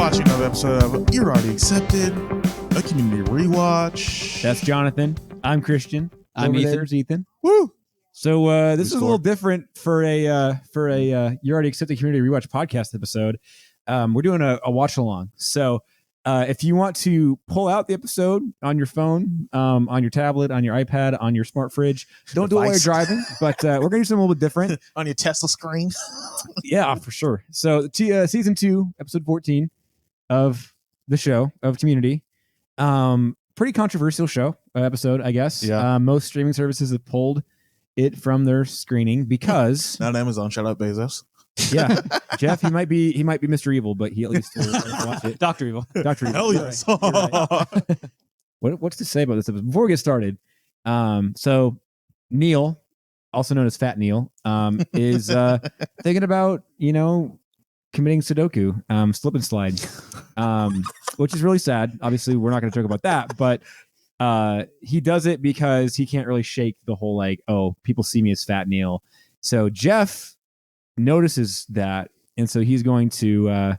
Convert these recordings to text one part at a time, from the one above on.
watching another episode of You're Already Accepted, a community rewatch. That's Jonathan. I'm Christian. I'm Over Ethan. There's Ethan. Woo! So this is Good a little score. different for a You're Already Accepted community rewatch podcast episode. We're doing a watch along. So if you want to pull out the episode on your phone, on your tablet, on your iPad, on your smart fridge, don't do it while you're Device. driving. But we're gonna do something a little bit different. On your Tesla screen. Yeah, for sure. So season 2, episode 14 of the show of Community. Pretty controversial episode, I guess. Yeah. Most streaming services have pulled it from their screening because Not Amazon. Shout out Bezos. yeah, Jeff, he might be Mr. Evil, but he at least will watch it. Dr. Evil. Dr. Evil. Hell You're yes. right. You're right. What's to say about this episode? Before we get started, so Neil, also known as Fat Neil, is thinking about, committing Sudoku, slip and slide, which is really sad. Obviously, we're not going to talk about that, but he does it because he can't really shake the whole people see me as Fat Neil. So Jeff notices that, and so he's going to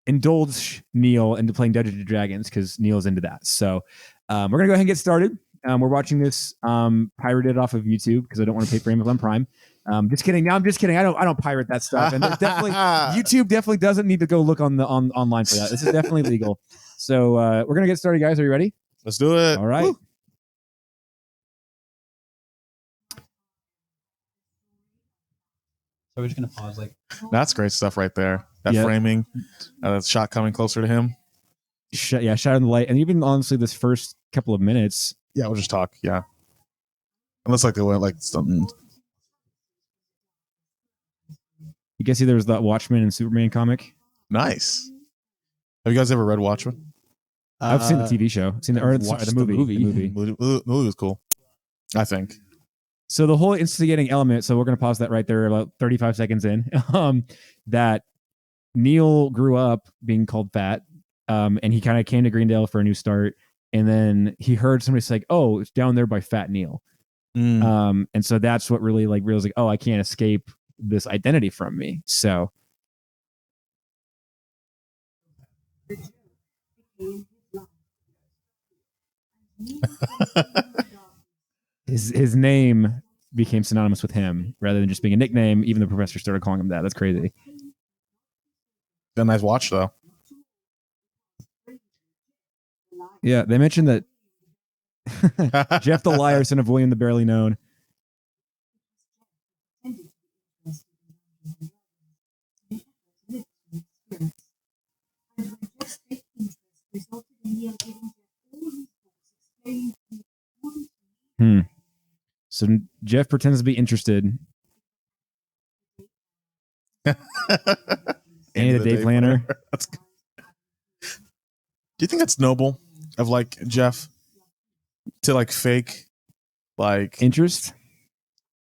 indulge Neil into playing Dungeons and Dragons because Neil's into that. So we're gonna go ahead and get started. We're watching this pirated off of YouTube because I don't want to pay for Amazon Prime. Just kidding. No, I'm just kidding. I don't pirate that stuff. And there's definitely YouTube definitely doesn't need to go look online for that. This is definitely legal. So we're gonna get started, guys. Are you ready? Let's do it. All right. Woo. So we're just going to pause That's great stuff right there. That Yeah. framing, that shot coming closer to him. Shut in the light, and even honestly, this first couple of minutes. Yeah, we'll just talk. Yeah. It looks like they went like something. You can see there was that Watchmen and Superman comic. Nice. Have you guys ever read Watchmen? I've seen the TV show. I've seen the watched movie. the The movie. The movie was cool, I think. So the whole instigating element, so we're going to pause that right there about 35 seconds in, that Neil grew up being called fat, and he kind of came to Greendale for a new start, and then he heard somebody say, oh, it's down there by Fat Neil. Mm. And so that's what really realized, oh, I can't escape this identity from me. So his name became synonymous with him rather than just being a nickname. Even the professor started calling him that. That's crazy. A nice watch though. Yeah, they mentioned that Jeff the Liar, son of William the Barely Known. So Jeff pretends to be interested. Annie the day planner. That's good. Do you think that's noble of Jeff to fake Interest?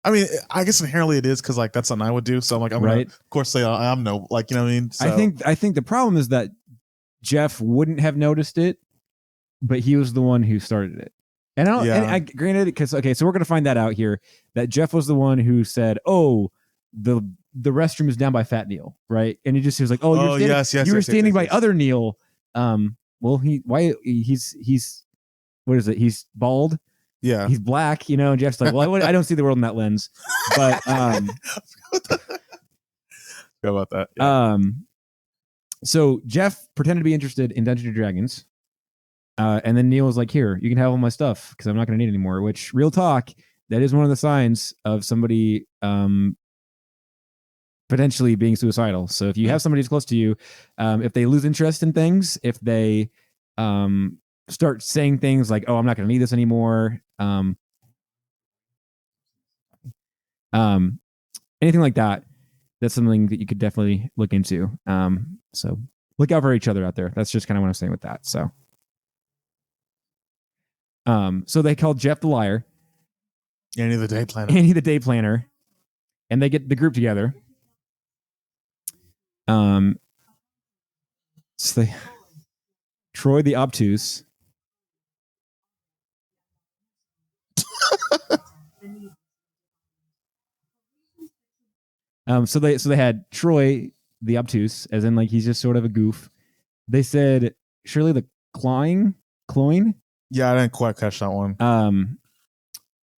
I mean, I guess inherently it is because that's something I would do. So I'm gonna Right. of course say I'm noble. You know what I mean? So, I think the problem is that Jeff wouldn't have noticed it, but he was the one who started it. And I granted, because so we're gonna find that out here, that Jeff was the one who said, "Oh, the restroom is down by Fat Neil," right? And he was like, "Oh, you were standing by other Neil." Well, he's what is it? He's bald. yeah. He's black, and Jeff's like, well, I don't see the world in that lens. But Forgot about that. Yeah. so Jeff pretended to be interested in Dungeons and Dragons. And then Neil was like, here, you can have all my stuff because I'm not going to need it anymore, which, real talk, that is one of the signs of somebody potentially being suicidal. So if you have somebody who's close to you, if they lose interest in things, if they start saying things like, oh, I'm not going to need this anymore, anything like that, that's something that you could definitely look into. So look out for each other out there. That's just kind of what I'm saying with that. So so they called Jeff the Liar, Annie the day planner. Annie the day planner, and they get the group together. So they Troy the obtuse. So they had Troy the obtuse, as in like he's just sort of a goof. They said surely the cloying. Yeah, I didn't quite catch that one.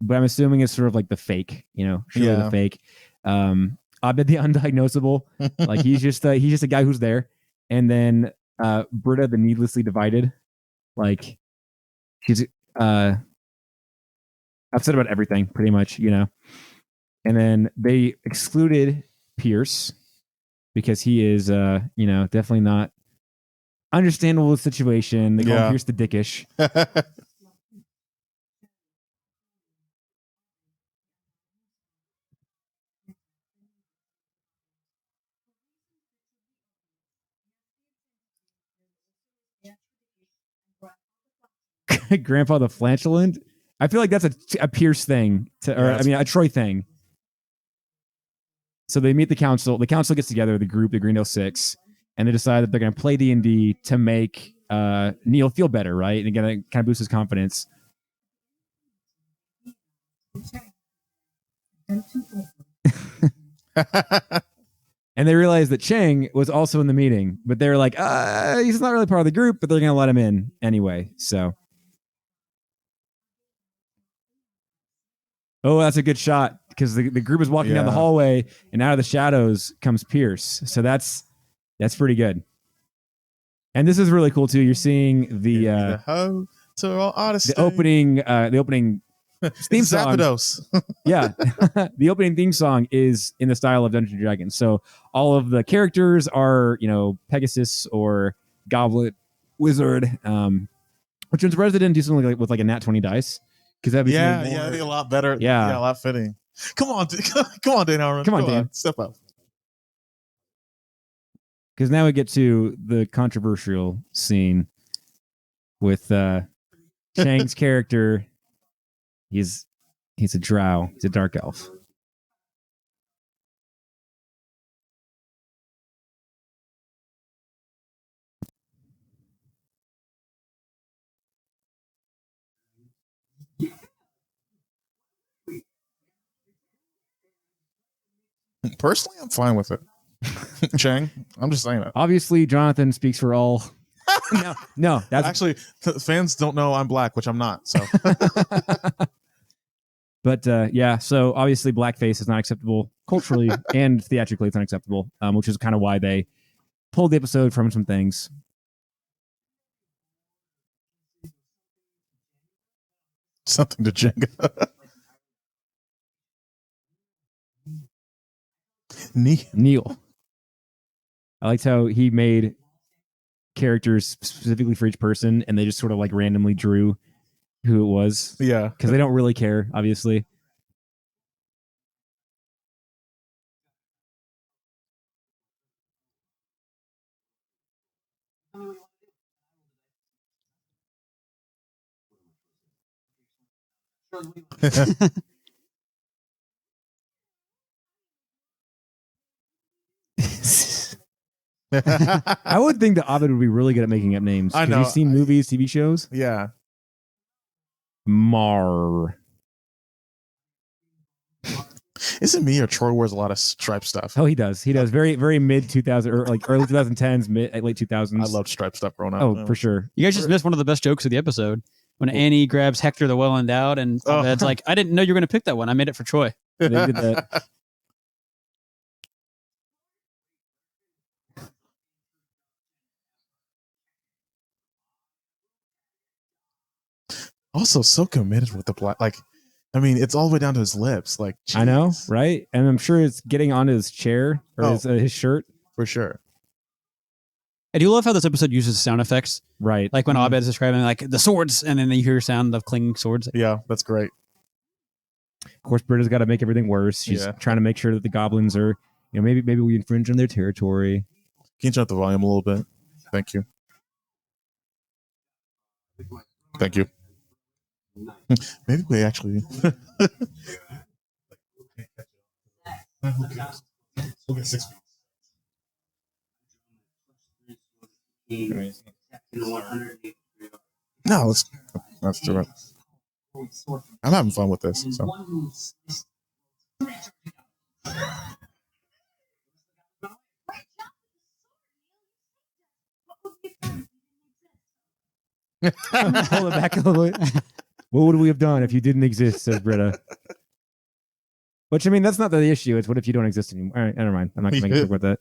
But I'm assuming it's sort of like the fake, surely the fake. Abed the undiagnosable, like he's just a guy who's there. And then Britta the needlessly divided, like she's upset about everything pretty much, And then they excluded Pierce because he is definitely not understandable with the situation. They call him Pierce the dickish. Grandpa the flatulent. I feel like that's a Pierce thing, a Troy thing. So they meet the council. The council gets together, the group, the Greendale Six, and they decide that they're going to play D&D to make Neil feel better, right? And again, it kind of boosts his confidence. And they realized that Chang was also in the meeting, but they're like, he's not really part of the group, but they're going to let him in anyway. So. Oh, that's a good shot because the group is walking down the hallway and out of the shadows comes Pierce. So that's pretty good. And this is really cool too. You're seeing the opening theme song. Yeah. The opening theme song is in the style of Dungeons and Dragons. So all of the characters are, Pegasus or Goblet Wizard, which I'm surprised they didn't do something with like a nat 20 dice. Because that'd be that'd be a lot better. Yeah, a lot fitting. Come on, Dan Harmon. Come on, Dan. Step up. Because now we get to the controversial scene with Chang's character. He's a drow. He's a dark elf. Personally, I'm fine with it. Chang, I'm just saying it. Obviously, Jonathan speaks for all. No, that's actually fans don't know I'm black, which I'm not. So, but so obviously, blackface is not acceptable culturally and theatrically. It's unacceptable, which is kind of why they pulled the episode from some things. Something to Jenga. Neil. I liked how he made characters specifically for each person, and they just sort of like randomly drew who it was. Yeah, because they don't really care, obviously. I would think that Abed would be really good at making up names. I know. You've seen movies, TV shows. Yeah. Mar. Isn't me or Troy wears a lot of striped stuff? Oh, he does. He does. Very, very mid 2000 or like early 2010s, late 2000s. I loved striped stuff growing up. Oh, for sure. You guys just missed one of the best jokes of the episode when Annie grabs Hector the well endowed, and Abed's like, "I didn't know you were going to pick that one. I made it for Troy." They did that. Also, so committed with the black. Like, I mean, it's all the way down to his lips. Like, geez. I know, right? And I'm sure it's getting onto his chair or his shirt. For sure. I do love how this episode uses sound effects. Right. Like when Abed is describing like the swords, and then you hear sound of clinging swords. Yeah, that's great. Of course, Britta's got to make everything worse. She's trying to make sure that the goblins are, maybe we infringe on their territory. Can you turn up the volume a little bit? Thank you. Thank you. Maybe we actually. We'll get 6 weeks. No, let's do it. I'm having fun with this. So. Pull it back a little bit. What would we have done if you didn't exist, says Britta. Which, I mean, that's not the issue. It's what if you don't exist anymore? All right, never mind. I'm not going to make a joke about that.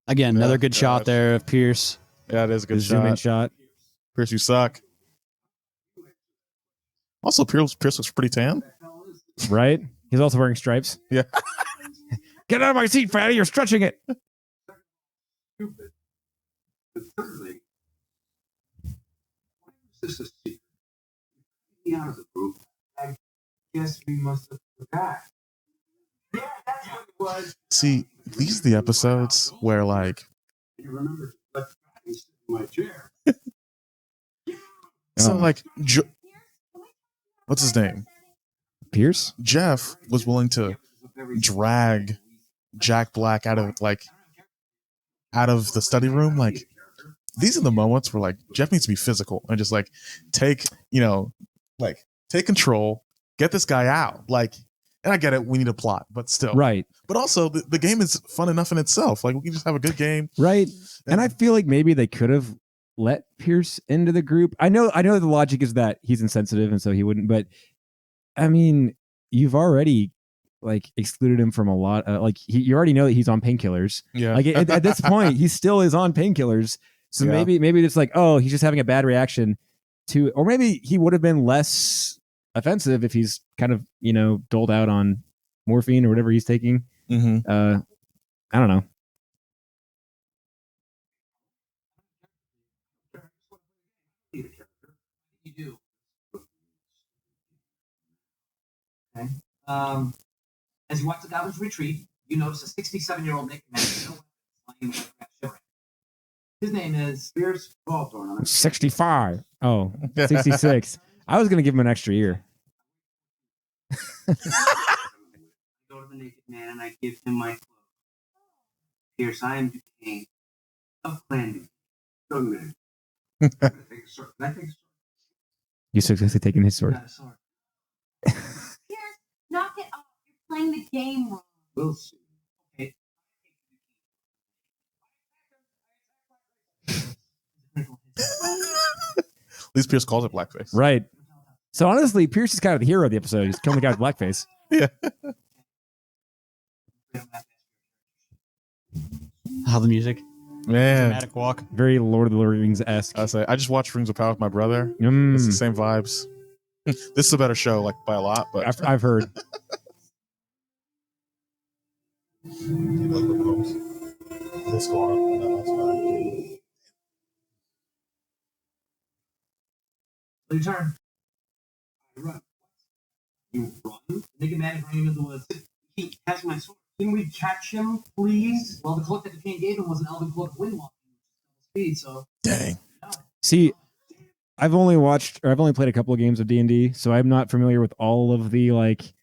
Again, another good gosh. shot there of Pierce. Yeah, it is a good Zoom in shot. shot. Pierce, you suck. Also, Pierce looks pretty tan. Right? He's also wearing stripes. Yeah. Get out of my seat, fatty. You're stretching it. Stupid. But thirdly, why was this a secret? Me out of the group. I guess we must have forgot. Yeah, that's what it was. See, these are the episodes where, like, You remember, but I sit in my chair. so like, what's his name? Pierce? Jeff was willing to drag Jack Black out of the study room. Like, these are the moments where, like, Jeff needs to be physical and just, like, take control, get this guy out. Like, and I get it, we need a plot, but still. Right. But also, the game is fun enough in itself. Like, we can just have a good game. Right. And I feel like maybe they could have let Pierce into the group. I know the logic is that he's insensitive and so he wouldn't, but I mean, you've already like excluded him from a lot. You already know that he's on painkillers. Yeah. Like at this point, he still is on painkillers. So Yeah. maybe it's like, oh, he's just having a bad reaction to, or maybe he would have been less offensive if he's kind of, doled out on morphine or whatever he's taking. Mm-hmm. I don't know. You do. Okay. As you watch the Goblins retreat, you notice a 67-year-old Nick man lying shivering. His name is Pierce Baldwin. 65. Oh, 66. I was going to give him an extra year. I go to the naked man and I give him my clothes. Pierce, I am Duquesne of Clan Duquesne. Young man. Can I take a sword? Can I take a sword? You successfully taken his sword. Got a sword. Pierce, knock it off. You're playing the game wrong. We'll see. Okay. At least Pierce calls it blackface. Right. So honestly, Pierce is kind of the hero of the episode. He's killing the guy with blackface. Yeah. How the music. Man. Dramatic walk. Very Lord of the Rings-esque. I just watched Rings of Power with my brother. It's the same vibes. This is a better show, like, by a lot, but I've heard. Your turn. I run. You run. The naked man is running into the woods. He has my sword. Can we catch him, please? Well, the cloak that Duquesne gave him was an elven cloak of wind walking, speed, so dang. See, I've only played a couple of games of D&D, so I'm not familiar with all of the like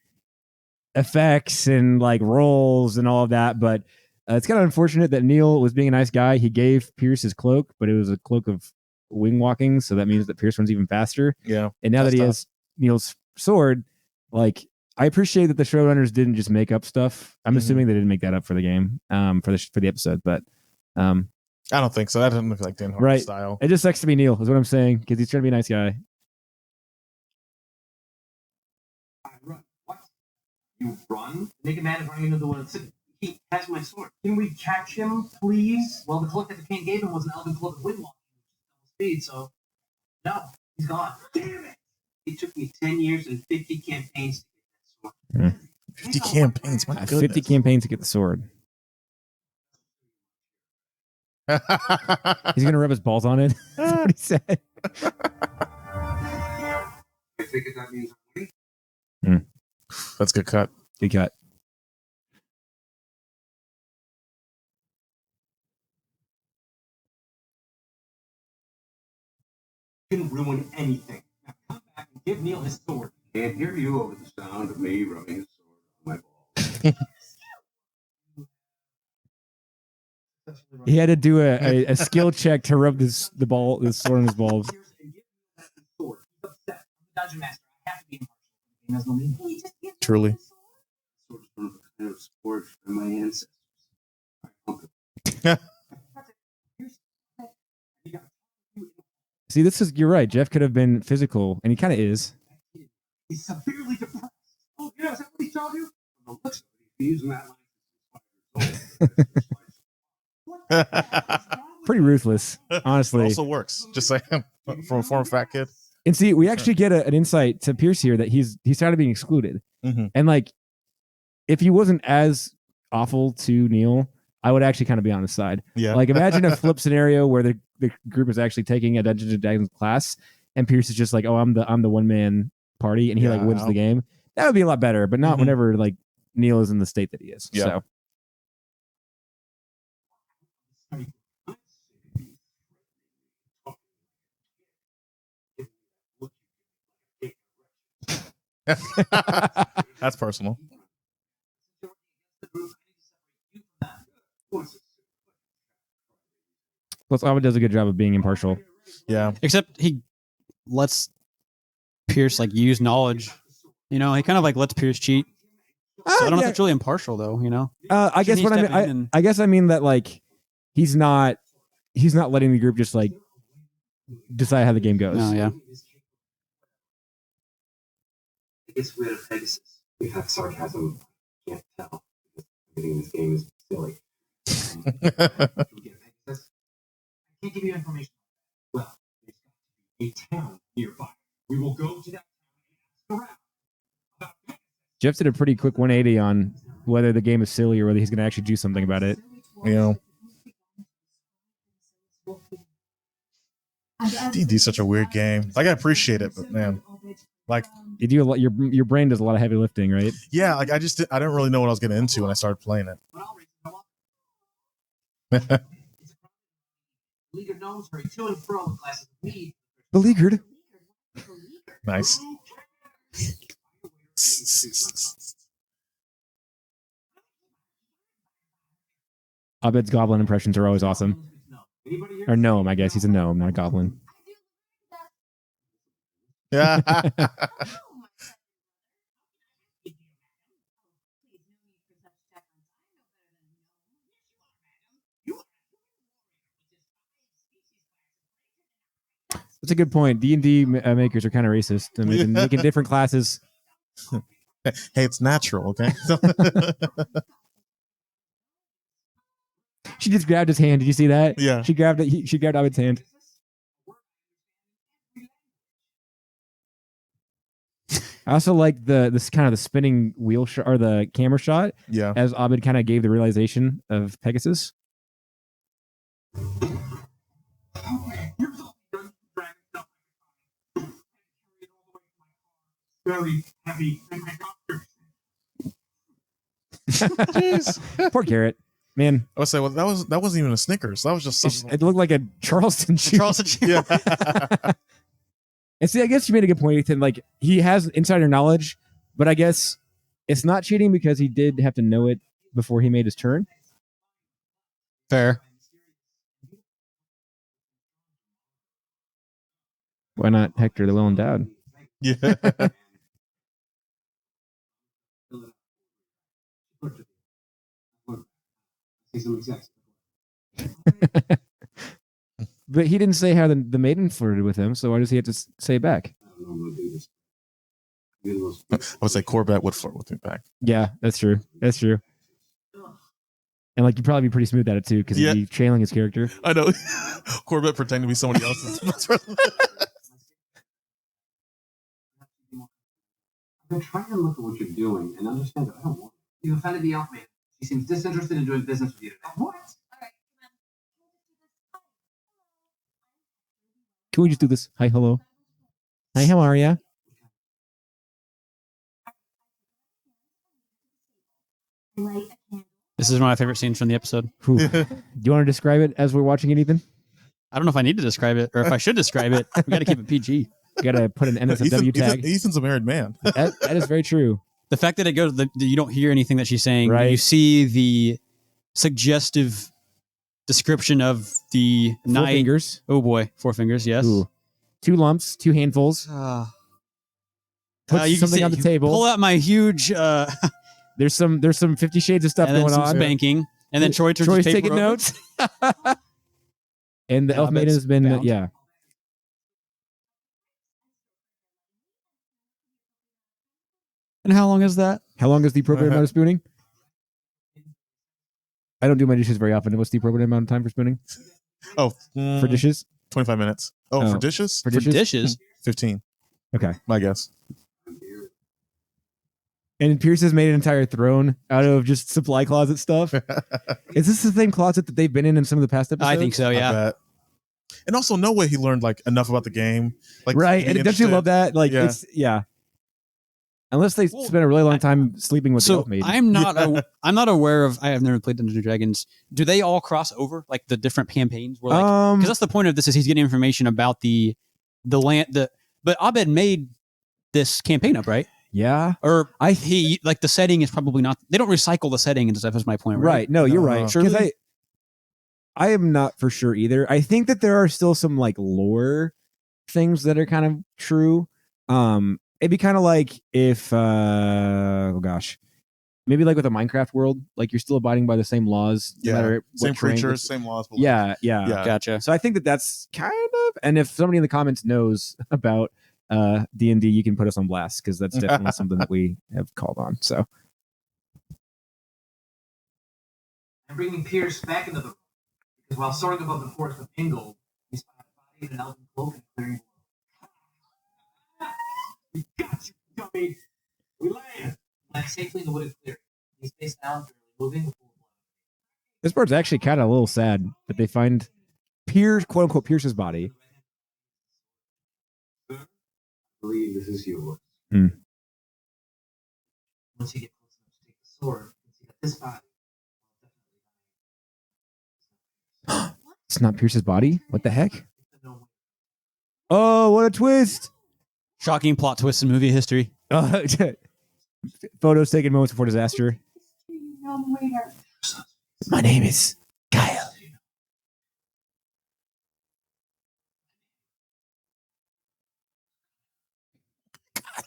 effects and like rolls and all of that, but it's kind of unfortunate that Neil was being a nice guy. He gave Pierce his cloak, but it was a cloak of wing walking, so that means that Pierce runs even faster. Yeah. And now that he has Neil's sword, like, I appreciate that the showrunners didn't just make up stuff. I'm assuming they didn't make that up for the game, for the episode, but I don't think so. That doesn't look like Dan Harmon right. style. It just sucks to be Neil, is what I'm saying, because he's trying to be a nice guy. I run. What? you run. The naked man is running into the woods. He has my sword. Can we catch him, please? Well, the cloak that Duquesne gave him was an elven cloak of wind walking, speed, so no, he's gone. Damn it! It took me 10 years and 50 campaigns to get that sword. 50 campaigns, my goodness. 50 campaigns to get the sword. He's gonna rub his balls on it. That's what he said. I think that means I'm winning. That's a good cut. Good cut. Didn't ruin anything. Now come back and give Neil his sword. Can't hear you over the sound of me rubbing a sword on my balls. He had to do a skill check to rub the sword on his balls. Sword. He's upset. I'm the dungeon master. I have to be impartial. He has no meaning. Can you just give me Truly. the sword? Sword is one of the kind of sport from my ancestors. I pump it. You got you in See, you're right. Jeff could have been physical, and he kind of is. He's severely depressed. Oh, yeah, is that what he told you? From the looks of it, he's using that line. Pretty ruthless, honestly. Also works. Just saying, from a former fat kid. And see, we actually get an insight to Pierce here that he's started being excluded. Mhm. And like, if he wasn't as awful to Neil, I would actually kind of be on his side. Yeah. Like, imagine a flip scenario where the group is actually taking a Dungeons and Dragons class, and Pierce is just like, "Oh, I'm the one man party," and he like wins the game. That would be a lot better, but not whenever like Neil is in the state that he is. Yeah. So. That's personal. Plus, Abed does a good job of being impartial. Yeah. Except he lets Pierce like use knowledge. You know, he kind of like lets Pierce cheat. So I don't know if that's really impartial though. You know. I guess what I mean, I guess I mean that like he's not letting the group just like decide how the game goes. Oh yeah. It's weird, Pegasus. We have sarcasm. Can't tell. Everything in this game is silly. Can we get a Pegasus? I can't give you information. Well, there's got to be a town nearby. We will go to that town and ask around. Jeff did a pretty quick 180 on whether the game is silly or whether he's going to actually do something about it. You know, D&D's such a weird game. Like, I appreciate it, but man, like, you do a lot, your brain does a lot of heavy lifting, right? Yeah, like I didn't really know what I was getting into when I started playing it. Beleaguered. Nice. Abed's goblin impressions are always awesome. Or gnome, I guess. He's a gnome, not a goblin. Yeah. That's a good point. D&D makers are kind of racist. I mean, making different classes. Hey, it's natural, okay? She just grabbed his hand. Did you see that? Yeah. She grabbed it. She grabbed Abed's hand. I also like this kind of the spinning wheel shot or the camera shot. Yeah. As Abed kind of gave the realization of Pegasus. Very heavy. Poor Garrett. Man. I would say, well, that wasn't even a Snickers. That was just something. It looked like a Charleston cheese. Charleston cheese. Yeah. And see, I guess you made a good point, Ethan. Like, he has insider knowledge, but I guess it's not cheating because he did have to know it before he made his turn. Fair. Why not Hector the Well Endowed? Yeah. But he didn't say how the maiden flirted with him, so why does he have to say it back? I would say Corbett would flirt with me back. Yeah, that's true. That's true. And like, you'd probably be pretty smooth at it too, because he'd be trailing his character. I know. Corbett pretending to be somebody else's best friend. I've been trying to look at what you're doing and understand that I don't want it. You offended the elf maiden. She seems disinterested in doing business with you today. What? Can we just do this? Hi, hello. Hi, how are ya? This is one of my favorite scenes from the episode. Do you want to describe it as we're watching it, Ethan? I don't know if I need to describe it or if I should describe it. We got to keep it PG. You got to put an NSFW tag. Ethan's a married man. That is very true. The fact that it goes, you don't hear anything that she's saying. Right. You see the suggestive description of the Four night. fingers. Oh boy, 4 fingers. Yes. Ooh. 2 lumps, 2 handfuls. Put You can something see- on the table. Pull out my huge. There's some 50 Shades of stuff and then going some on. spanking, and then Troy turns Troy's his paper taking over. notes. And the Yeah, elf maiden has been bound. And how long is that? How long is the appropriate amount of spooning? I don't do my dishes very often. What's the appropriate amount of time for spooning? Oh, For dishes? 25 minutes. Oh, Oh. for dishes? For For dishes? dishes? 15, Okay. my guess. And Pierce has made an entire throne out of just supply closet stuff. Is this the same closet that they've been in some of the past episodes? I think so, I yeah. bet. And also, no way he learned like enough about the game. Like, Right. to be And don't you interested. love that? Like, Yeah. it's, yeah. Unless they spent a really long time sleeping with the So elf maiden. I'm not aware of. I have never played Dungeons and Dragons. Do they all cross over like the different campaigns? Where like because that's the point of this is he's getting information about the land. But Abed made this campaign up, right? Yeah. Or he like the setting is probably not. They don't recycle the setting and stuff. Is my point, right? Right. No, you're No. right. Because I am not for sure either. I think that there are still some like lore things that are kind of true. It'd be kind of like if oh gosh, maybe like with a Minecraft world, like you're still abiding by the same laws, no Yeah. matter what Same terrain- creatures, same laws. but Yeah. Gotcha. So I think that that's kind of, and if somebody in the comments knows about D&D, you can put us on blast because that's definitely something that we have called on. So I'm bringing Pierce back into the room because while soaring above the forest of Ingold, he spotted a body in an elven cloak and clearing. We got you, dummy. We land. Land safely in the wooded clearing. He's face down, barely moving. With full blood. this part's actually kind of a little sad that they find Pierce, quote unquote, Pierce's body. I believe this is yours. Once you get close enough to take the sword, you can see that this body. It's not Pierce's body? What the heck? Oh, what a twist! Shocking plot twist in movie history. Photos taken moments before disaster. My name is Kyle.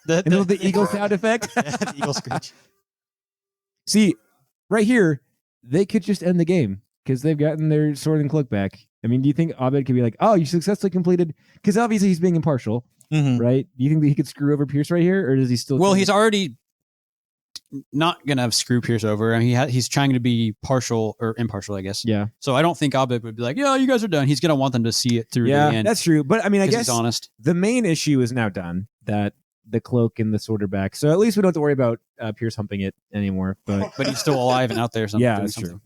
The eagle sound effect. The eagle screech. See, right here, they could just end the game because they've gotten their sword and cloak back. I mean, do you think Abed could be like, "Oh, you successfully completed"? Because obviously he's being impartial, right? Do you think that he could screw over Pierce right here, or does he still? Well, he's already not gonna screw Pierce over. I mean, he's trying to be partial or impartial, I guess. Yeah. So I don't think Abed would be like, "Yeah, you guys are done." He's gonna want them to see it through to the end. That's true. But I mean, I 'cause guess he's honest. the main issue is now done. That the cloak and the sword are back, so at least we don't have to worry about Pierce humping it anymore. But But he's still alive and out there. yeah, doing that's something. true.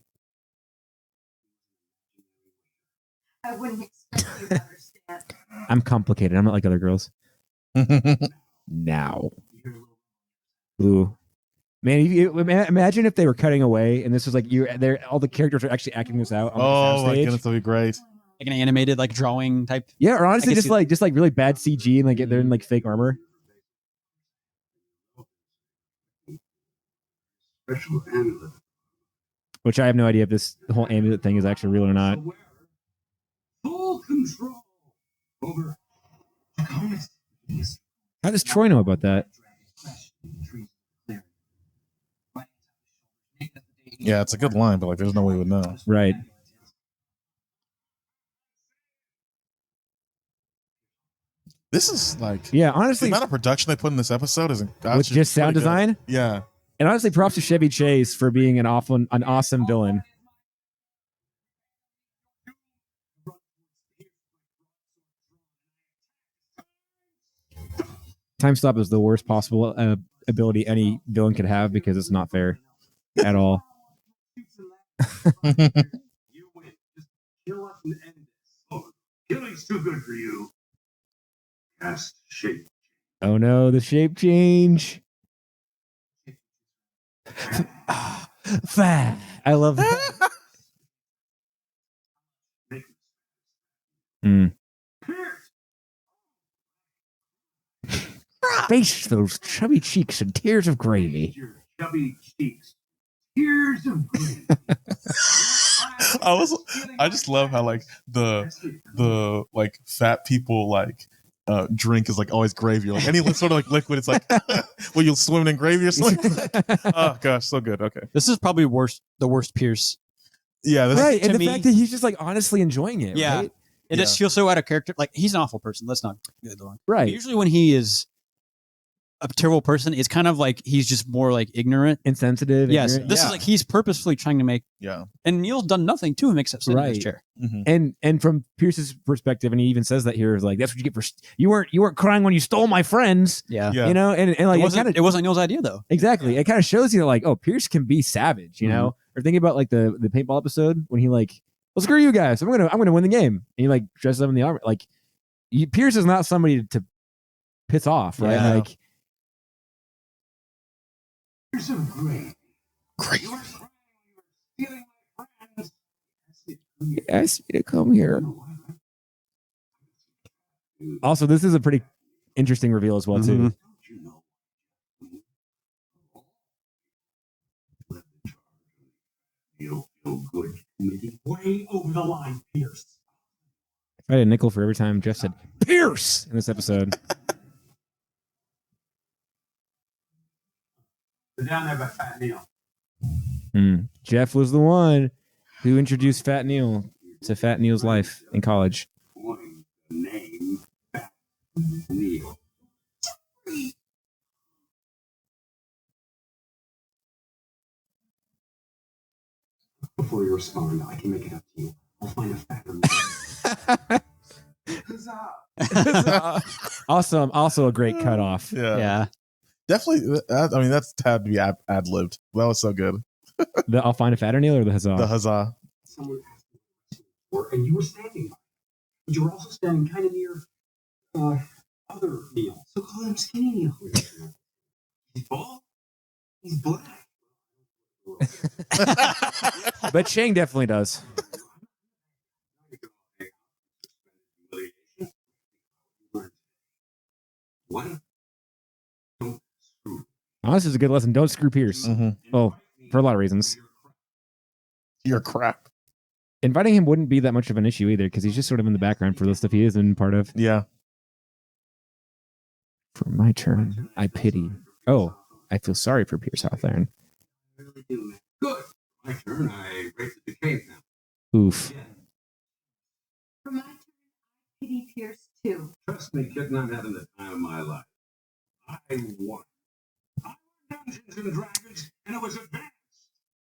I wouldn't expect you to understand. I'm complicated. I'm not like other girls. Now, ooh, man, imagine if they were cutting away and this was like all the characters are actually acting this out on the Oh my soundstage. goodness, that'd be great. Like an animated, like drawing type. Yeah, or honestly, I can just see like really bad CG and like they're in like fake armor. Special amulet. Which I have no idea if this whole amulet thing is actually real or not. Full control over. How does Troy know about that? Yeah, it's a good line, but like, there's no way we would know. Right. This is like, Yeah, the honestly, amount of production they put in this episode is with just sound design. Yeah. And honestly, props to Chevy Chase for being an awesome villain. Time stop is the worst possible ability any villain could have because it's not fair at all. You win. Just kill us and end this. Oh, killing's too good for you. Cast shape. Oh no, the shape change. Fat. I love that. Face those chubby cheeks and tears of gravy. Your chubby cheeks. Tears of gravy. I just love how like the like fat people like drink is like always gravy. Like any sort of like liquid, it's like well, you'll swim in gravy or something. Oh gosh, so good. Okay. This is probably the worst Pierce. Yeah, this Right, and to the me- fact that he's just like honestly enjoying it. Yeah. Right. It just feels so out of character. Like he's an awful person. Let's not get the wrong. Right. Usually when he is a terrible person. It's kind of like he's just more like ignorant. Insensitive. Yes, ignorant. this is like he's purposefully trying to make. Yeah. And Neil's done nothing to him except sit in his Right. chair. Mm-hmm. And from Pierce's perspective, and he even says that here, is like, that's what you get for you weren't crying when you stole my friends. Yeah. Yeah. You know, and like It wasn't Neil's idea though. exactly. It kind of shows you that, like, oh, Pierce can be savage, you Mm-hmm. know? Or thinking about like the paintball episode when he like, well, screw you guys. I'm gonna win the game. And he like dresses up in the armor. Like Pierce is not somebody to piss off, right? Yeah. Like You're so great. Great. You were crying when you were stealing my friends. he asked me to come here. Also, this is a pretty interesting reveal as well, too. Mhm. You know, you feel good committee. Way over the line, Pierce. If I had a nickel for every time Jeff said Pierce in this episode. They're down there by Fat Neil. Jeff was the one who introduced Fat Neil to Fat Neil's life in college. Coined the name Fat Neil. Before you respond, I can make it up to you. I'll find a fatter Huzzah! Also a great cutoff. Yeah. Yeah. Definitely. I mean, that's had to be ad libbed. That was so good. I'll find a fatter Neil or the huzzah. The huzzah. Someone asked me for, and you were standing by. But you were also standing kind of near other Neil. So call him Skinny Neil. He's bald. He's black. But Chang definitely does. What? Don't screw. Oh, this is a good lesson. Don't screw Pierce. Mm-hmm. Oh, for a lot of reasons. You're crap. Inviting him wouldn't be that much of an issue either, because he's just sort of in the background for the stuff he is in part of. Yeah. For my turn, I pity. Oh, I feel sorry for Pierce Hawthorne. I really do, man. Good. My turn. I race to the cave now. Oof. For my turn, I pity Pierce too. Trust me, kid, I'm having the time of my life. I won. I won Dungeons and Dragons, and it was advanced.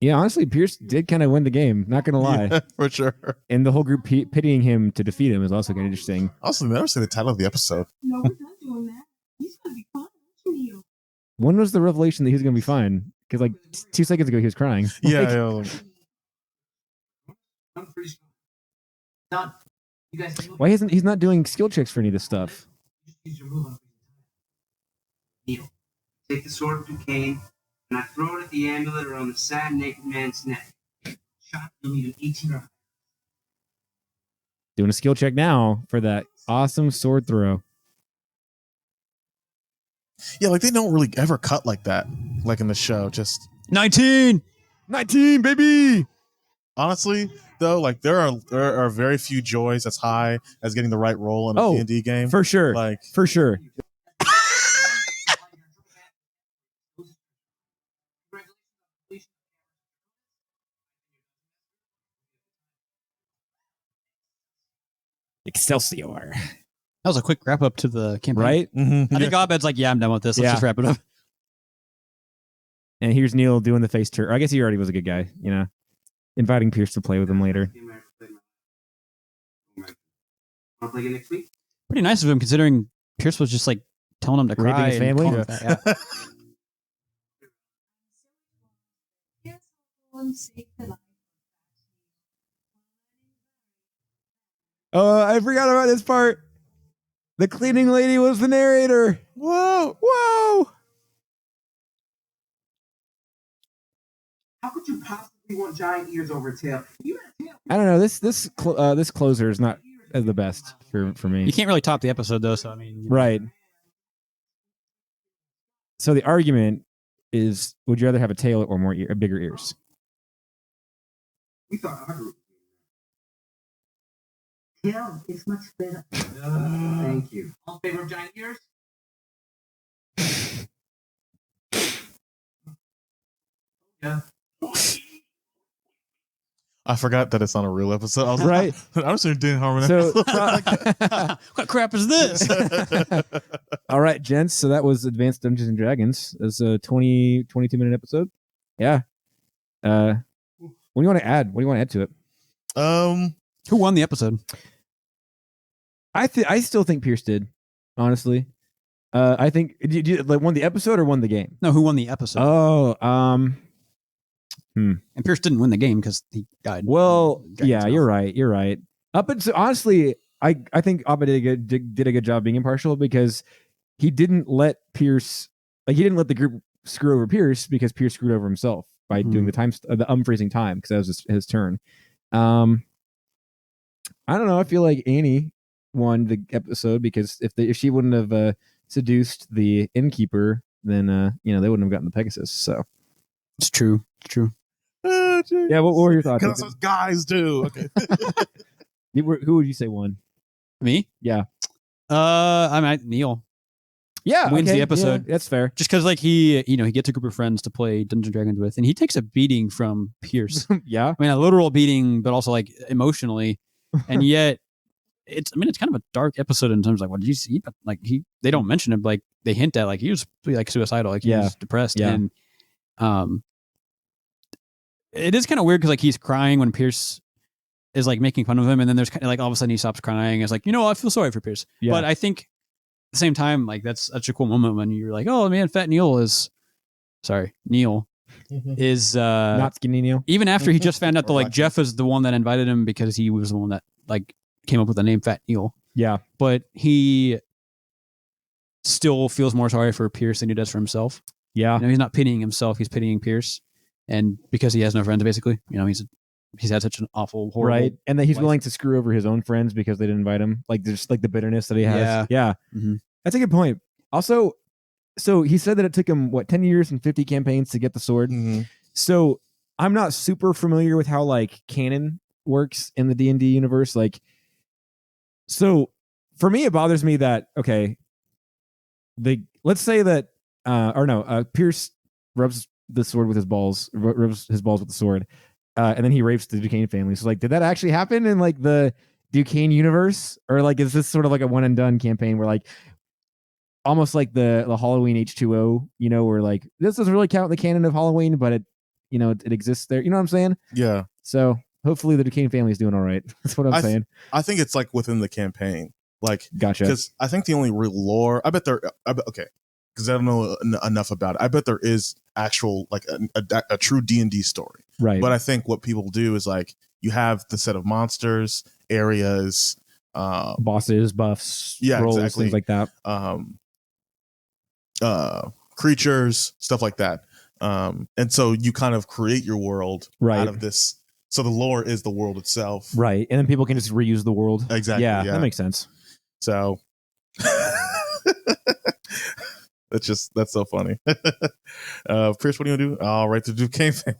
Yeah, honestly, Pierce did kind of win the game. Not gonna lie. Yeah, for sure. And the whole group pitying him to defeat him is also kind of interesting. Also, never say the title of the episode. No, we're not doing that. He's gonna be fine, aren't you? When was the revelation that he was gonna be fine? Because like 2 seconds ago he was crying. Yeah. Like, yeah. I'm free. Done. You guys can move. why isn't he's not doing skill checks for any of this stuff? Just use your move on Neil. Take the sword from Cain, and I throw it at the amulet around the sad naked man's neck. Shot, you'll need an 18 or Doing a skill check now for that awesome sword throw. Yeah, like they don't really ever cut like that, like in the show. Just 19. 19, baby. honestly, though, like there are very few joys as high as getting the right roll in a Oh, D&D game. For sure. Like, For sure. Excelsior. That was a quick wrap up to the campaign. Right? mhm, I think Abed's like, yeah, I'm done with this. Let's Yeah. just wrap it up. And here's Neil doing the face turn. I guess he already was a good guy, you know, inviting Pierce to play with him later. Want to play again next week? Pretty nice of him considering Pierce was just like telling him to Raping cry. his and family? calling him fat. Yeah. Yes, I'll save the life. Oh, I forgot about this part. The cleaning lady was the narrator. Whoa. Whoa. How could you possibly want giant ears over a tail? You had a tail. I don't know. This closer is not as the best for me. You can't really top the episode though, so I mean, you know. Right. So the argument is: would you rather have a tail or bigger ears? We thought our group. Tail is much better. Thank you. All in favor of giant ears? Yeah. I forgot that it's on a real episode. I was Right. like, I'm just doing Harmon. So, What crap is this? all right, gents. So that was Advanced Dungeons and Dragons. It's a 22-minute episode. Yeah. What do you want to add? What do you want to add to it? Who won the episode? I still think Pierce did. Honestly, I think like won the episode or won the game. No, who won the episode? Oh, And Pierce didn't win the game because he died. well, Dragon's yeah, mouth. you're right. You're right. But so honestly, I think Abba did a good job being impartial because he didn't let Pierce, like he didn't let the group screw over Pierce because Pierce screwed over himself by doing the unfreezing time because that was his turn. I don't know. I feel like Annie won the episode because if she wouldn't have seduced the innkeeper, then they wouldn't have gotten the Pegasus. So It's true. It's true. yeah, what were your thoughts? Because that's what guys do. Okay. Who would you say won? Me? Yeah. I might Neil. Yeah, Wins the okay, episode. yeah, that's fair. Just because like he gets a group of friends to play Dungeons and Dragons with, and he takes a beating from Pierce. Yeah, I mean, a literal beating, but also like emotionally, and yet it's kind of a dark episode in terms of like, what did you see? But like they don't mention it, but, like they hint at like he was like suicidal, like he was depressed, Yeah. and it is kind of weird because like he's crying when Pierce is like making fun of him, and then there's kind of like all of a sudden he stops crying. It's like I feel sorry for Pierce, Yeah. but I think at the same time like that's such a cool moment when you're like, oh man, Fat Neil is not Skinny Neil. even after he just found out that like Right. Jeff is the one that invited him because he was the one that like came up with the name Fat Neil. Yeah, But he still feels more sorry for Pierce than he does for himself. yeah, He's not pitying himself; he's pitying Pierce, and because he has no friends, basically, he's had such an awful, horrible. right. And that he's life. willing to screw over his own friends because they didn't invite him. Like there's like the bitterness that he has. Yeah, Mhm. that's a good point. Also, so he said that it took him 10 years and 50 campaigns to get the sword. Mhm. So I'm not super familiar with how like canon works in the D&D universe. Like, so for me, it bothers me that, okay, let's say that, Pierce rubs the sword with his balls, rubs his balls with the sword. And then he rapes the Duquesne family. So like, did that actually happen in like the Duquesne universe? Or like, is this sort of like a one and done campaign where like, almost like the Halloween H2O, where like this doesn't really count the canon of Halloween, but it exists there. You know what I'm saying? Yeah. So hopefully the Duquesne family is doing all right. That's what I'm saying. I think it's like within the campaign. Like, Gotcha. because I think the only real lore, okay, because I don't know enough about it. I bet there is actual, like a true D&D story. Right. But I think what people do is like, you have the set of monsters, areas, bosses, buffs, Yeah, rolls, exactly. things like that. Creatures, stuff like that. And so you kind of create your world Right. out of this. So the lore is the world itself. Right. And then people can just reuse the world. Exactly. Yeah, Yeah. that makes sense. So that's so funny. Pierce, what do you want to do? I'll write the Duquesne family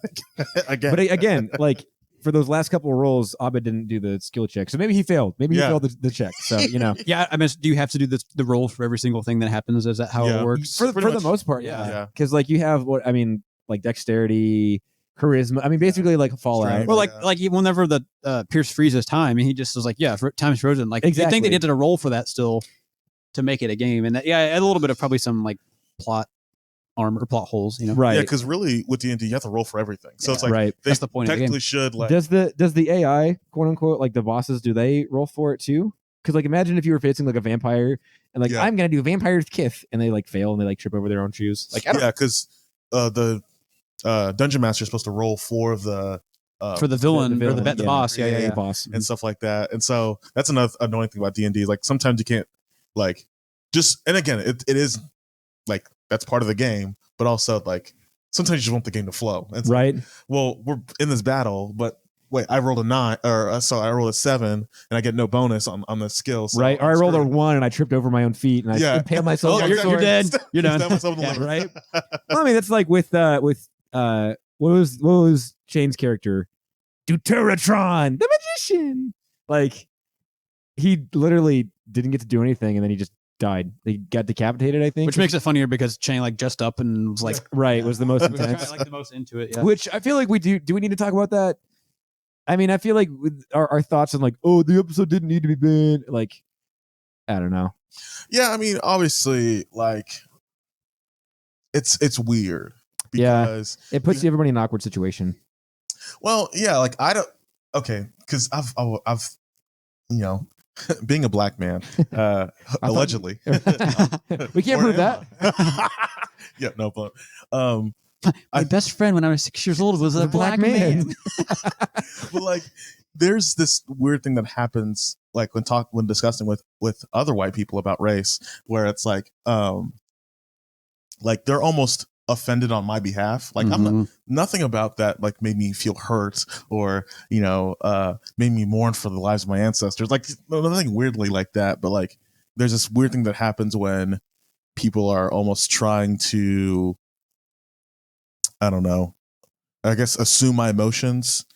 again. But again, like for those last couple of rolls, Abed didn't do the skill check. So maybe he failed. Maybe he Yeah. failed the check. So, Yeah, I mean, do you have to do the roll for every single thing that happens? Is that how Yeah. it works? for pretty the much. most part, Yeah. Yeah. Because like you have like dexterity, charisma. I mean, basically like Fallout. Strength. Well, Yeah. like whenever the Pierce freezes time, and he just was like, yeah, time's frozen. Like, I think Exactly. they did a roll for that still to make it a game, and a little bit of probably some like plot armor, plot holes. Right. Yeah, because really with D&D, you have to roll for everything. So it's like right. they That's the point of the technically game. should like Does the AI, quote unquote, like the bosses, do they roll for it too? Because like imagine if you were facing like a vampire and like Yeah. I'm gonna do vampire's kiss and they like fail and they like trip over their own shoes. Like I don't, yeah, because the dungeon master is supposed to roll for the For the villain, or the villain, boss. Yeah. the boss. and stuff like that. And so that's another annoying thing about D&D. Like sometimes you can't like just, and again, it is like that's part of the game, but also like sometimes you just want the game to flow. It's like, Right. well, we're in this battle, but wait, I rolled a 9 or so I rolled a 7 and I get no bonus on the skill. So Right. Or I I'm rolled a screwed. 1 and I tripped over my own feet and I Yeah. impaled myself. Oh, on the you're sword. dead. You're done. Stab myself in the Yeah, leg. right. Well, I mean, that's like with what was Shane's character? Deuteratron, the magician. Like he literally didn't get to do anything and then he just died. He got decapitated, I think. Which makes it funnier because Chang like dressed up and was like, right, was the most was kinda, intense. like the most into it. Yeah. Which I feel like we do. Do we need to talk about that? I mean, I feel like with our thoughts on like, oh, the episode didn't need to be banned. Like, I don't know. Yeah, I mean, obviously, like it's weird Yeah. because It puts everybody in an awkward situation. well, yeah, like I don't okay, because I've you know, being a black man, allegedly. We can't Or prove am that. I? Yeah, no, but My best friend when I was 6 years old was a black man. but like there's this weird thing that happens like when discussing with other white people about race, where it's like they're almost offended on my behalf. Like I'm not, nothing about that like made me feel hurt or made me mourn for the lives of my ancestors. Like nothing weirdly like that, but like there's this weird thing that happens when people are almost trying to, I don't know, I guess assume my emotions,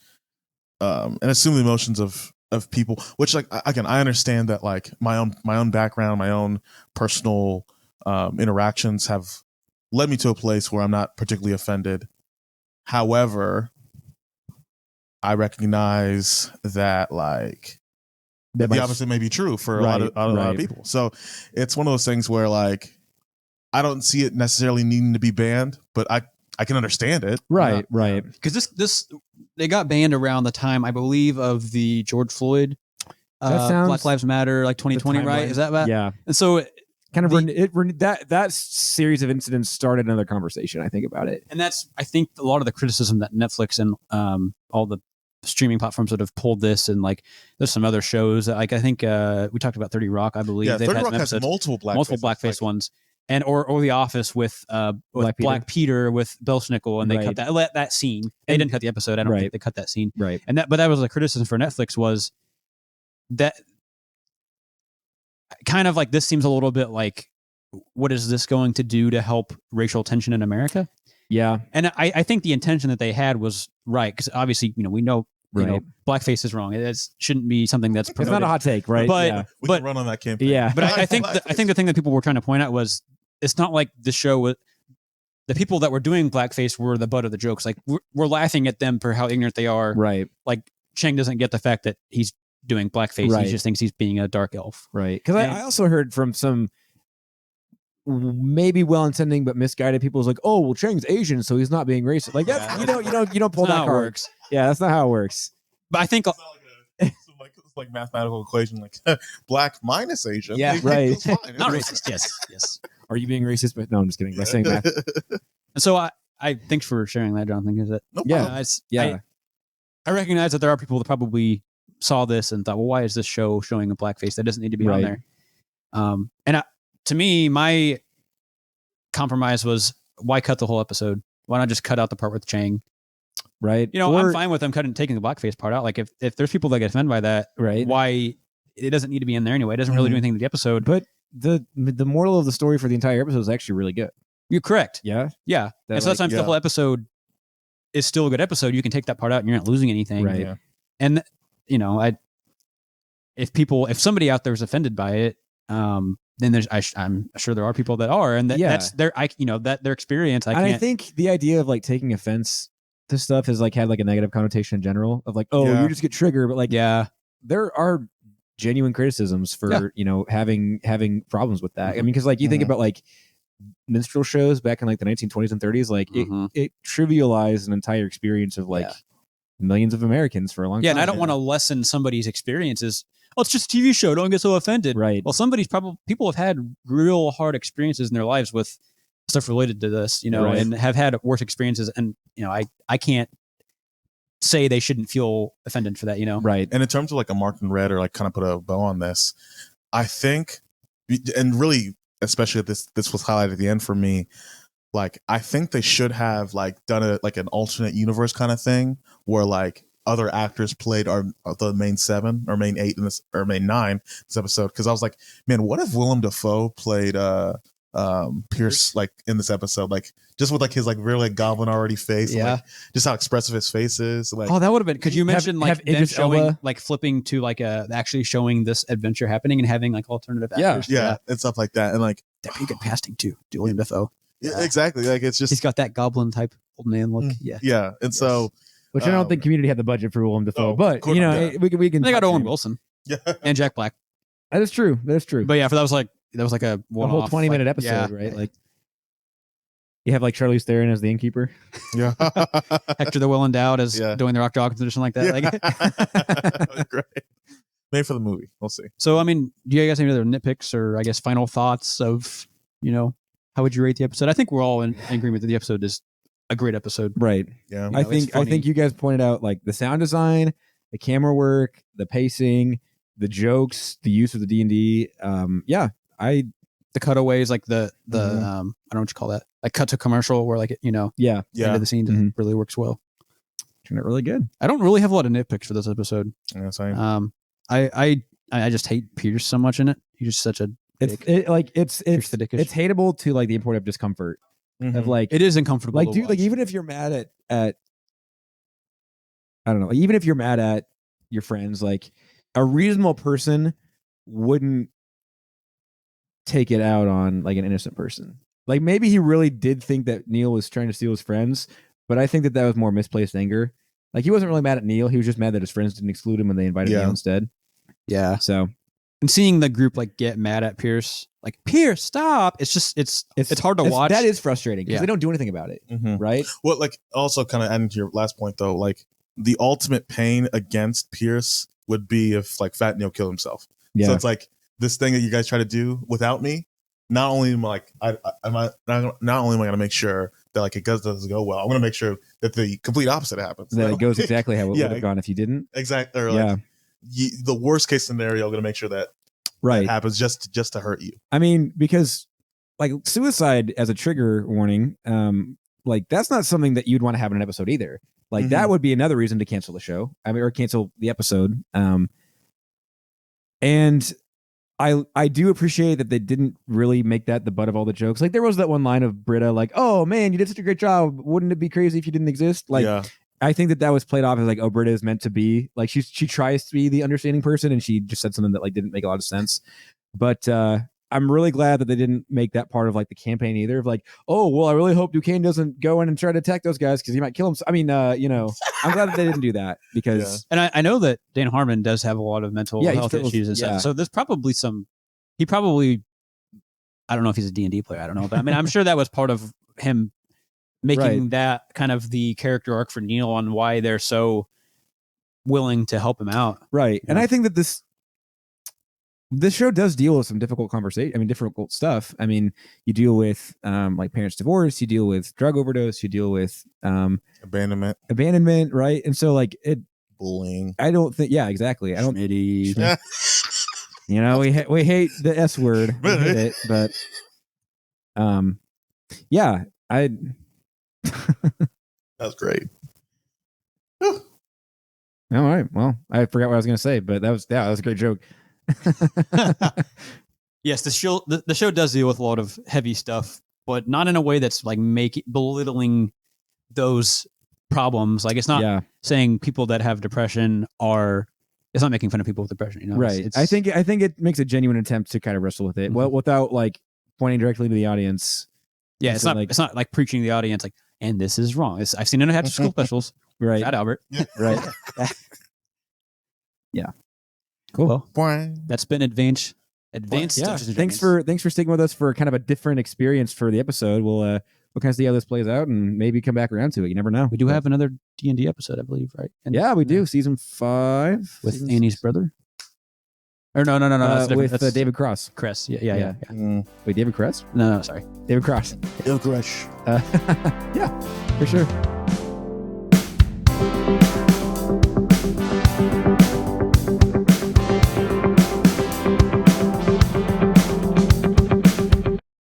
and assume the emotions of people, which like again, I understand that like my own background, my own personal interactions have led me to a place where I'm not particularly offended. However, I recognize that like That the might- opposite may be true for a Right, lot of people. So it's one of those things where like I don't see it necessarily needing to be banned, but I can understand it. Right, right. Because this they got banned around the time I believe of the George Floyd That sounds- Black Lives Matter like 2020, right? timeline. Is that bad? Yeah. And so Kind of The- that series of incidents started another conversation. I think about it. and that's I think a lot of the criticism that Netflix and all the streaming platforms that have pulled this, and like there's some other shows like I think we talked about 30 Rock, I believe. Yeah, They've 30 had Rock some has episodes, multiple blackface ones, and or The Office with Black Peter with Belschnickel, and they Right. cut that scene. They didn't cut the episode. I don't Right. think they cut that scene. Right. And but that was a criticism for Netflix, was that kind of like this seems a little bit like, what is this going to do to help racial tension in America? Yeah. And I think the intention that they had was right, because obviously we know Right. blackface is wrong. It shouldn't be something that's It's promoted. not a hot take, right? But- yeah. We But- can run on that campaign. Yeah. But I think the thing that people were trying to point out was it's not like the show was, the people that were doing blackface were the butt of the jokes. Like we're laughing at them for how ignorant they are. Right. Like Chang doesn't get the fact that he's doing blackface. Right. He just thinks he's being a dark elf. Right. Because And- I also heard from some maybe well-intending but misguided people is like, oh, well, Chang's Asian, so he's not being racist. Like that's Yeah. you don't pull That's not that how it card. works. Yeah, that's not how it works. But I think It's not it's like mathematical equation, like black minus Asian. Yeah. Right. It's fine. not racist. Yes. Are you being racist? But no, I'm just kidding. By saying that. And so I thanks for sharing that, Jonathan. Because No Yeah. problem. Yeah. I recognize that there are people that probably saw this and thought, well, why is this show showing a blackface that doesn't need to be on Right. there? To me, my compromise was, why cut the whole episode? Why not just cut out the part with Chang? Right. You know, Or- I'm fine with them taking the blackface part out. Like if there's people that get offended by that, Right. why it doesn't need to be in there anyway. It doesn't really do Mhm. anything to the episode. But the moral of the story for the entire episode is actually really good. You're correct. Yeah. Yeah. That, And so that's like, why the whole episode is still a good episode. You can take that part out and you're not losing anything. Right. Yeah. And if somebody out there is offended by it, then I'm sure there are people that are, and Yeah. that's their experience. And I think the idea of like taking offense to stuff has like had like a negative connotation in general of like, oh, Yeah. you just get triggered, but like yeah, there are genuine criticisms for Yeah. having problems with that. I mean, because like you think Mhm. about like minstrel shows back in like the 1920s and 30s, like Mhm. it trivialized an entire experience of like Yeah. millions of Americans for a long yeah. time. And I don't want to lessen somebody's experiences. Oh, it's just a TV show. Don't get so offended. Right. Well, people have had real hard experiences in their lives with stuff related to this, Right. and have had worse experiences. And I can't say they shouldn't feel offended for that. Right. And in terms of like a marked in red or like kind of put a bow on this, I think, and really, especially if this was highlighted at the end for me, like I think they should have like done it like an alternate universe kind of thing where like other actors played the main 7 or main 8 in this, or main 9 this episode. Because I was like, man, what if Willem Dafoe played Pierce like in this episode, like just with like his like really like goblin already face, and, like, just how expressive his face is, like Oh, that would have been. Could you mention have like them Idris showing, Elba. like flipping to like actually showing this adventure happening and having like alternative Yeah. actors? yeah, and stuff like that, and like That'd be good casting too. William Dafoe. yeah, exactly, like it's just He's got that goblin type old man look. Mm. Yeah. yeah, and so which I don't think Community had the budget for Willem Dafoe. Oh, but of course you know, not. we can. They got touch Owen him. Wilson Yeah. and Jack Black. That is true. But yeah, that was like a A one whole 20-minute episode, right? Like you have like Charlize Theron as the innkeeper. Yeah. Hector the Well Endowed as Yeah. doing the Rock Dawkins or something like that. Like, Great. Made for the movie. We'll see. so, I mean, do you guys have any other nitpicks or I guess final thoughts of, how would you rate the episode? I think we're all in agreement that the episode is a great episode. Right. Yeah. You I know, it's think funny. you guys pointed out like the sound design, the camera work, the pacing, the jokes, the use of the D&D. The cutaways, like the Mhm. I don't know what you call that, like cut to commercial where like, yeah, end Yeah. of the scene Mhm. really works well. turned out really good. I don't really have a lot of nitpicks for this episode. Yeah, same. I just hate Pierce so much in it. He's just such a It's dick. it's Pierce the dickish. it's hateable to like the point of discomfort of Mhm. like It is uncomfortable. like to dude, like watch. even if you're mad at I don't know, even if you're mad at your friends, like a reasonable person wouldn't take it out on like an innocent person. Like maybe he really did think that Neil was trying to steal his friends, but I think that was more misplaced anger. Like he wasn't really mad at Neil. He was just mad that his friends didn't exclude him when they invited Yeah. Neil instead. yeah. So And seeing the group like get mad at Pierce, like Pierce, stop! It's just it's hard to watch. That is frustrating because Yeah. they don't do anything about it, Mhm. right? Well, like also kind of adding to your last point though, like the ultimate pain against Pierce would be if like Fat Neil killed himself. Yeah. So it's like this thing that you guys try to do without me. Not only am I like not only am I going to make sure that like it doesn't go well, I'm going to make sure that the complete opposite happens. That it goes exactly how it Yeah. would have gone if you didn't. exactly. Or Yeah. like the worst case scenario, I'm going to make sure that Right. happens just to hurt you. I mean, because like suicide as a trigger warning, like that's not something that you'd want to have in an episode either. Like that would be another reason to cancel the show. I mean, or cancel the episode. And I do appreciate that they didn't really make that the butt of all the jokes. Like there was that one line of Britta, like, "Oh man, you did such a great job. Wouldn't it be crazy if you didn't exist?" Like, yeah. I think that was played off as like, "Oh, Britta is meant to be like she tries to be the understanding person," and she just said something that like didn't make a lot of sense. But I'm really glad that they didn't make that part of like the campaign either. Of like, "Oh, well, I really hope Duquesne doesn't go in and try to attack those guys because he might kill him." I mean, I'm glad that they didn't do that because And I know that Dan Harmon does have a lot of mental Yeah, he health still- issues and yeah. stuff. So there's probably I don't know if he's a D&D player. I don't know. But I mean, I'm sure that was part of him making Right. that kind of the character arc for Neil on why they're so willing to help him out. right. And Yeah. I think that this show does deal with some difficult difficult stuff. I mean, you deal with like parents' divorce, you deal with drug overdose, you deal with Abandonment, abandonment, right? And so like bullying. I don't think, yeah, exactly. I don't, Schmitty. we hate the S word, we hate it, but yeah, That's great. all right. Well, I forgot what I was going to say, but that was a great joke. Yes, the show does deal with a lot of heavy stuff, but not in a way that's like belittling those problems. Like it's not Yeah, saying people that have depression it's not making fun of people with depression, right. It's, I think it makes a genuine attempt to kind of wrestle with it, Mhm. well, without like pointing directly to the audience. yeah, so, like- it's not like preaching to the audience like, and this is wrong. I've seen it in after school specials. Right. Shout out, Albert. Right. Cool. Well, Boing. that's been advanced. Yeah. Dungeons and Thanks Dragons. for sticking with us for kind of a different experience for the episode. We'll kind of see how this plays out and maybe come back around to it. You never know. We do have another D&D episode, I believe, right? And Yeah, we do. Season 5 with Season Annie's 6. brother. Or no, that's different. with That's David Cross. Cress. Yeah. Mm. Wait, David Cross? No, sorry. David Cross. Ill crush. Yeah, for sure.